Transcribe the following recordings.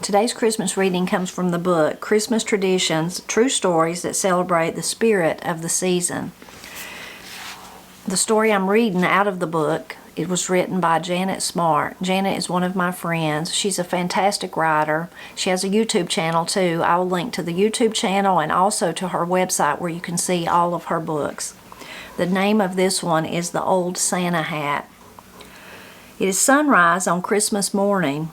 Today's Christmas reading comes from the book Christmas Traditions, True Stories that Celebrate the Spirit of the Season. The story I'm reading out of the book, it was written by Janet Smart. Janet is one of my friends. She's a fantastic writer. She has a YouTube channel too. I will link to the YouTube channel and also to her website where you can see all of her books. The name of this one is The Old Santa Hat. It is sunrise on Christmas morning.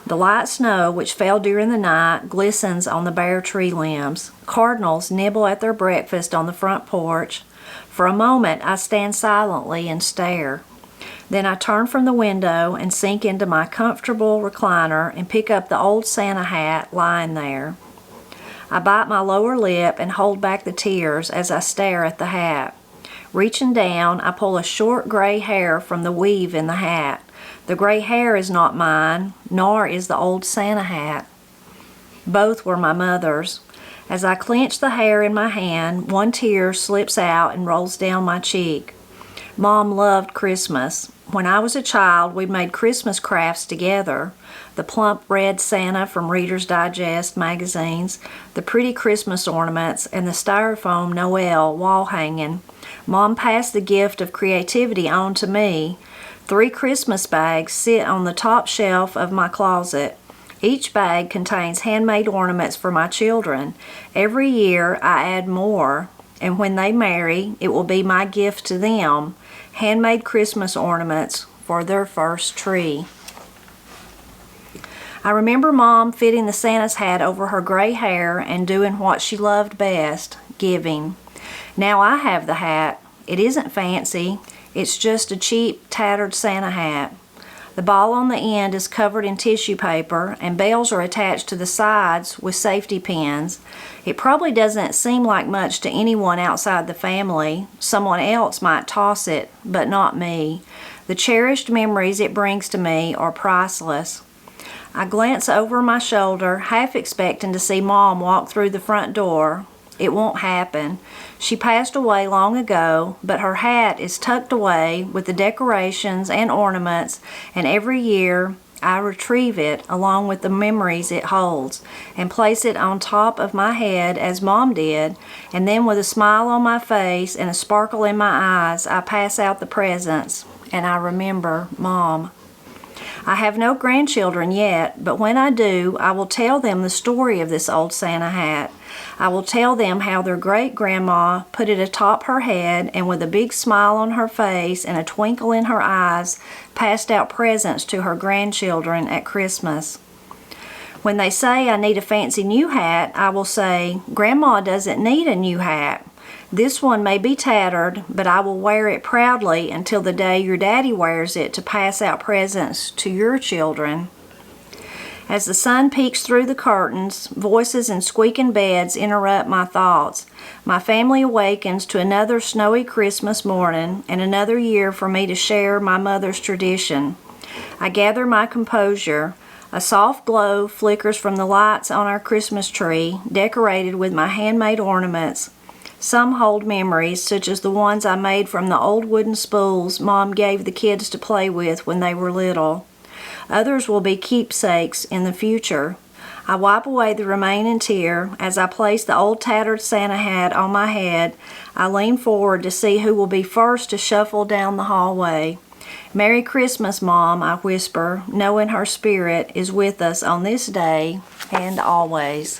The light snow, which fell during the night, glistens on the bare tree limbs. Cardinals nibble at their breakfast on the front porch. For a moment, I stand silently and stare. Then I turn from the window and sink into my comfortable recliner and pick up the old Santa hat lying there. I bite my lower lip and hold back the tears as I stare at the hat. Reaching down, I pull a short gray hair from the weave in the hat. The gray hair is not mine, nor is the old Santa hat. Both were my mother's. As I clench the hair in my hand, one tear slips out and rolls down my cheek. Mom loved Christmas. When I was a child, we made Christmas crafts together. The plump red Santa from Reader's Digest magazines, the pretty Christmas ornaments, and the styrofoam Noel wall hanging. Mom passed the gift of creativity on to me. 3 Christmas bags sit on the top shelf of my closet. Each bag contains handmade ornaments for my children. Every year I add more, and when they marry, it will be my gift to them, handmade Christmas ornaments for their first tree. I remember Mom fitting the Santa's hat over her gray hair and doing what she loved best, giving. Now I have the hat. It isn't fancy. It's just a cheap, tattered Santa hat. The ball on the end is covered in tissue paper, and bells are attached to the sides with safety pins. It probably doesn't seem like much to anyone outside the family. Someone else might toss it, but not me. The cherished memories it brings to me are priceless. I glance over my shoulder, half expecting to see Mom walk through the front door. It won't happen. She passed away long ago, but her hat is tucked away with the decorations and ornaments, and every year I retrieve it along with the memories it holds and place it on top of my head as Mom did, and then with a smile on my face and a sparkle in my eyes, I pass out the presents and I remember Mom. I have no grandchildren yet, but when I do, I will tell them the story of this old Santa hat. I will tell them how their great-grandma put it atop her head and with a big smile on her face and a twinkle in her eyes, passed out presents to her grandchildren at Christmas. When they say I need a fancy new hat, I will say, Grandma doesn't need a new hat. This one may be tattered, but I will wear it proudly until the day your daddy wears it to pass out presents to your children. As the sun peeks through the curtains, voices and squeaking beds interrupt my thoughts. My family awakens to another snowy Christmas morning and another year for me to share my mother's tradition. I gather my composure. A soft glow flickers from the lights on our Christmas tree, decorated with my handmade ornaments. Some hold memories, such as the ones I made from the old wooden spools Mom gave the kids to play with when they were little. Others will be keepsakes in the future. I wipe away the remaining tear. As I place the old tattered Santa hat on my head, I lean forward to see who will be first to shuffle down the hallway. Merry Christmas, Mom, I whisper, knowing her spirit is with us on this day and always.